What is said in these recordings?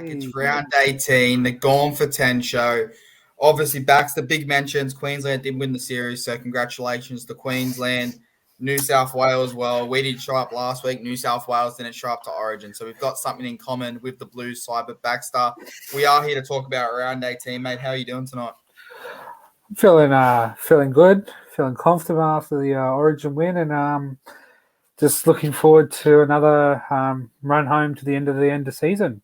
It's round 18, the Gone for 10 show. Obviously, backs the big mentions. Queensland did win the series, so congratulations to Queensland. New South Wales, well, we didn't show up last week. New South Wales didn't show up to Origin, so we've got something in common with the Blues side. But Baxter, we are here to talk about round 18, mate. How are you doing tonight? Feeling good, feeling comfortable after the Origin win, and just looking forward to another run home to the end of season.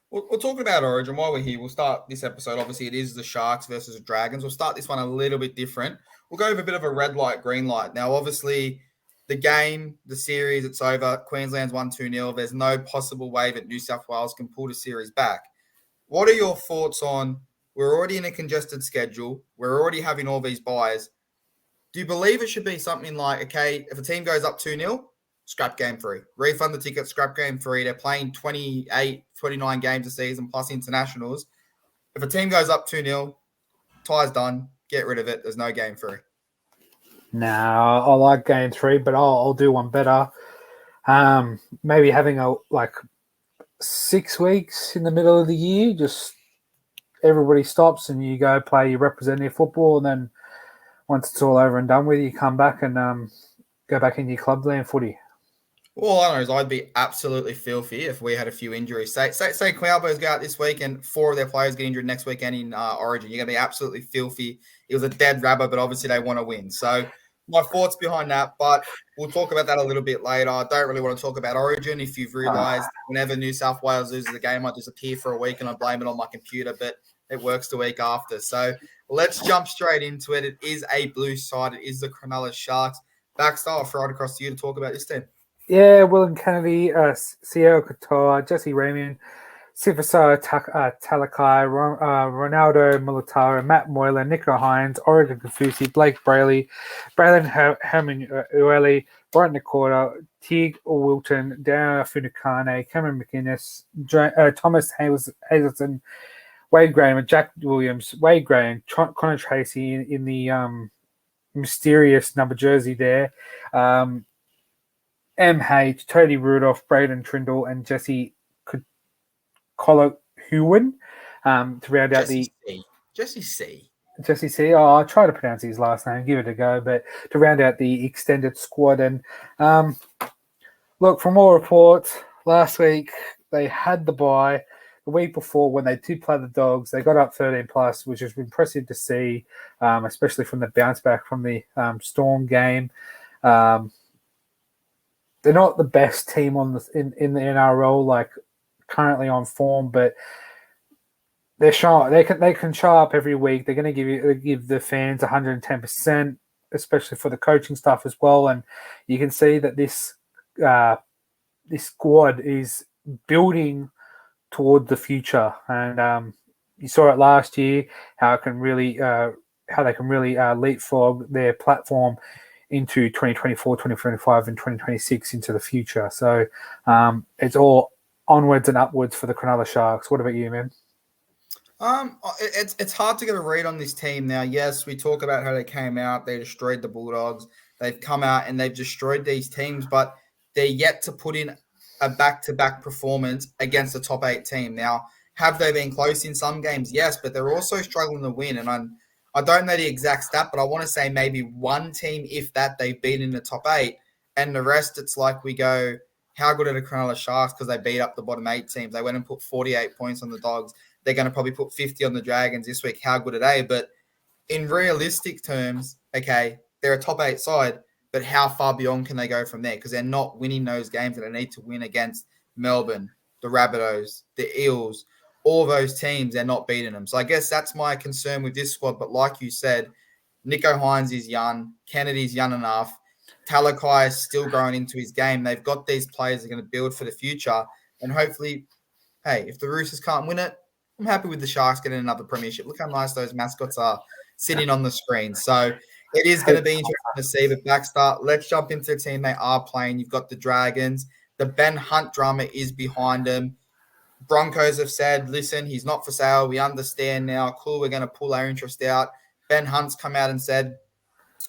We're talking about Origin while we're here. We'll start this episode. Obviously, it is the Sharks versus the Dragons. We'll start this one a little bit different. We'll go over a bit of a red light, green light. Now, obviously, the game, the series, it's over. Queensland's won 2-0. There's no possible way that New South Wales can pull the series back. What are your thoughts on, we're already in a congested schedule. We're already having all these buys. Do you believe it should be something like, okay, if a team goes up 2-0, scrap game 3. Refund the ticket, scrap game 3. They're playing 28, 29 games a season plus internationals. If a team goes up 2-0, tie's done, get rid of it. There's no game 3. No, I like game 3, but I'll do one better. Maybe having 6 weeks in the middle of the year, just everybody stops and you go play your representative football, and then once it's all over and done with, you come back and go back in your clubland footy. All I know is I'd be absolutely filthy if we had a few injuries. Say Cowboys go out this week and 4 of their players get injured next weekend in Origin. You're going to be absolutely filthy. It was a dead rubber, but obviously they want to win. So my thoughts behind that, but we'll talk about that a little bit later. I don't really want to talk about Origin. If you've realised, whenever New South Wales loses a game, I disappear for a week and I blame it on my computer, but it works the week after. So let's jump straight into it. It is a blue side. It is the Cronulla Sharks. Baxter, I'll throw it across to you to talk about this team. Yeah, Willem Kennedy, Sierra Couture, Jesse Raymond, Sifasa Talakai, Ronaldo Militaro, Matt Moylan, Nico Hines, Oregon Kafusi, Blake Brayley, Braylon Herman Ueli, Brighton Nakota, Tig Wilton, Darren Funukane, Cameron McInnes, Thomas Hazelton, Wade Graham, Jack Williams, Wade Graham, Connor Tracy in the mysterious number jersey there. MH, Tony Rudolph, Braden Trindle, and Jesse Colohuin to round out Jesse C. Jesse C. Oh, I'll try to pronounce his last name, give it a go, but to round out the extended squad. And look, from all reports, last week they had the bye. The week before, when they did play the Dogs, they got up 13+, which is impressive to see, especially from the bounce back from the Storm game. They're not the best team in the NRL, like currently on form, but they're sharp. They can show up every week. They're going to give the fans 110%, especially for the coaching staff as well. And you can see that this squad is building toward the future. And you saw it last year how they can really leapfrog their platform into 2024, 2025, and 2026 into the future. So it's all onwards and upwards for the Cronulla Sharks. What about you, man? It's hard to get a read on this team now. Yes, we talk about how they came out, they destroyed the Bulldogs. They've come out and they've destroyed these teams, but they're yet to put in a back-to-back performance against a top 8 team. Now, have they been close in some games? Yes, but they're also struggling to win. And I don't know the exact stat, but I want to say maybe one team, if that, they've beat in the top 8. And the rest, it's like we go, how good are the Cronulla Sharks because they beat up the bottom 8 teams. They went and put 48 points on the Dogs. They're going to probably put 50 on the Dragons this week. How good are they? But in realistic terms, okay, they're a top 8 side, but how far beyond can they go from there? Because they're not winning those games that they need to win against Melbourne, the Rabbitohs, the Eels, all those teams. They're not beating them. So I guess that's my concern with this squad. But like you said, Nico Hines is young. Kennedy's young enough. Talakai is still growing into his game. They've got these players that are going to build for the future. And hopefully, hey, if the Roosters can't win it, I'm happy with the Sharks getting another premiership. Look how nice those mascots are sitting on the screen. So it is going to be interesting to see. But Baxter, let's jump into the team they are playing. You've got the Dragons. The Ben Hunt drama is behind them. Broncos have said, listen, he's not for sale. We understand now. Cool, we're going to pull our interest out. Ben Hunt's come out and said,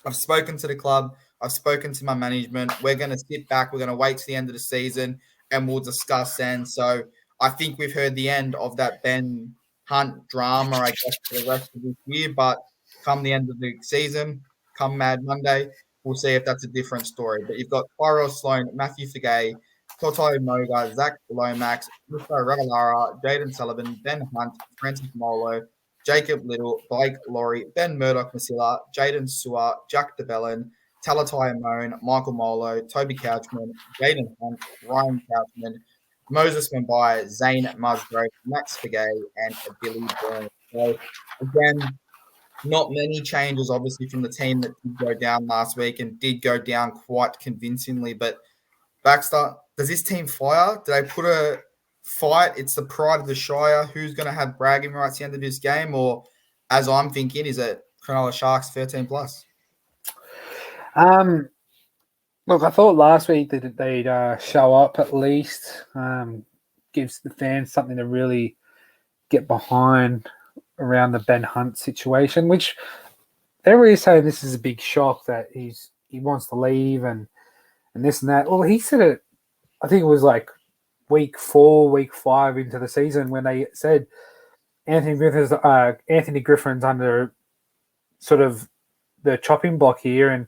I've spoken to the club. I've spoken to my management. We're going to sit back. We're going to wait to the end of the season, and we'll discuss then. So I think we've heard the end of that Ben Hunt drama, I guess, for the rest of this year. But come the end of the season, come Mad Monday, we'll see if that's a different story. But you've got Tyrell Sloan, Matthew Fagay, Toto Moga, Zach Lomax, Musa Ravalawa, Jaden Sullivan, Ben Hunt, Francis Molo, Jacob Little, Blake Laurie, Ben Murdoch-Masila, Jaden Sewer, Jack DeBellin, Talatai Moan, Michael Molo, Toby Couchman, Jaden Hunt, Ryan Couchman, Moses Mumbai, Zane Musgrove, Max Fagay, and Billy Byrne. So, again, not many changes, obviously, from the team that did go down last week and did go down quite convincingly. But Baxter, does this team fire? Do they put a fight? It's the pride of the Shire. Who's going to have bragging rights at the end of this game? Or, as I'm thinking, is it Cronulla Sharks 13 plus? Look, I thought last week that they'd show up at least, gives the fans something to really get behind around the Ben Hunt situation, which they're really saying this is a big shock that he wants to leave and this and that. Well, he said it, I think it was like week 4, week 5 into the season when they said Anthony Griffin's under sort of the chopping block here, and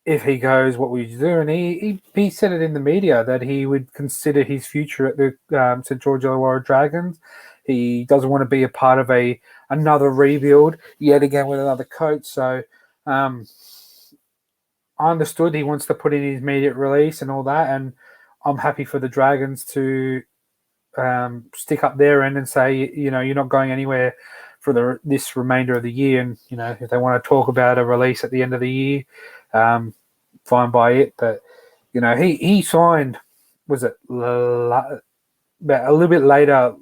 if he goes, what would you do? And he said it in the media that he would consider his future at the St. George Illawarra Dragons. He doesn't want to be a part of another rebuild yet again with another coach. So I understood he wants to put in his immediate release and all that, and I'm happy for the Dragons to stick up their end and say, you're not going anywhere for this remainder of the year. And, if they want to talk about a release at the end of the year, fine by it. But, he signed, was it about a little bit later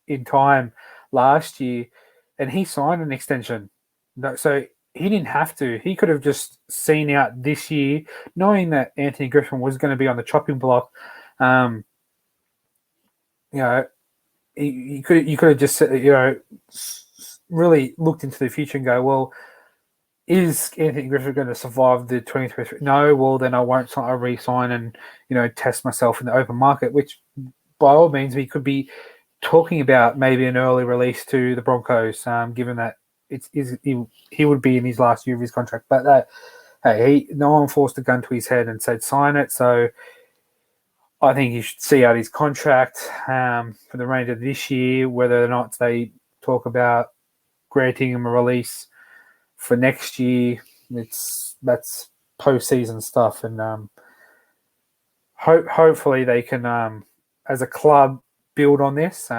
in time last year, and he signed an extension. So he didn't have to. He could have just seen out this year, knowing that Anthony Griffin was going to be on the chopping block. You could have just really looked into the future and go, well, is Anthony Griffin going to survive the 2023? No, well then I won't re-sign and test myself in the open market, which by all means we could be talking about maybe an early release to the Broncos, given that he would be in his last year of his contract. But no one forced a gun to his head and said sign it. So I think he should see out his contract for the remainder of this year, whether or not they talk about granting him a release for next year. That's postseason stuff, and hopefully they can, as a club, build on this,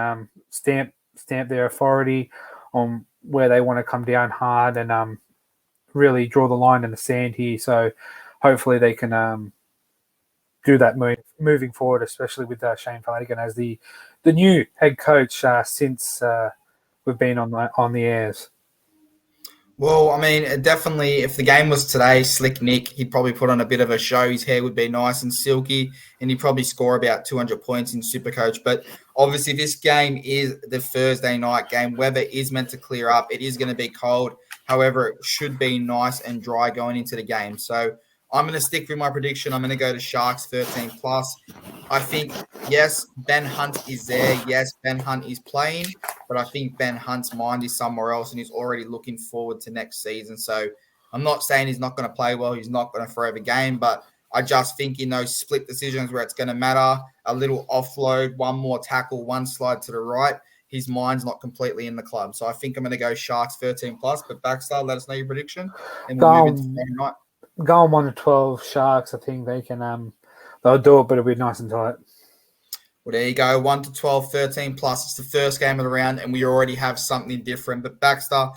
stamp their authority on where they want to come down hard, and really draw the line in the sand here. So hopefully they can do that moving forward, especially with Shane Flanagan as the new head coach since we've been on the airs. Well, I mean, definitely, if the game was today, Slick Nick, he'd probably put on a bit of a show. His hair would be nice and silky, and he'd probably score about 200 points in Supercoach. But obviously, this game is the Thursday night game. Weather is meant to clear up. It is going to be cold. However, it should be nice and dry going into the game. So I'm going to stick with my prediction. I'm going to go to Sharks 13 plus. I think, yes, Ben Hunt is there. Yes, Ben Hunt is playing, but I think Ben Hunt's mind is somewhere else and he's already looking forward to next season. So I'm not saying he's not going to play well. He's not going to forever game, but I just think in those split decisions where it's going to matter, a little offload, one more tackle, one slide to the right, his mind's not completely in the club. So I think I'm going to go Sharks 13 plus, but Baxter, let us know your prediction and we'll move into Friday night. Going 1-12 Sharks, I think they can they'll do it, but it'll be nice and tight. Well, there you go. 1-12, 13 plus. It's the first game of the round, and we already have something different. But Baxter,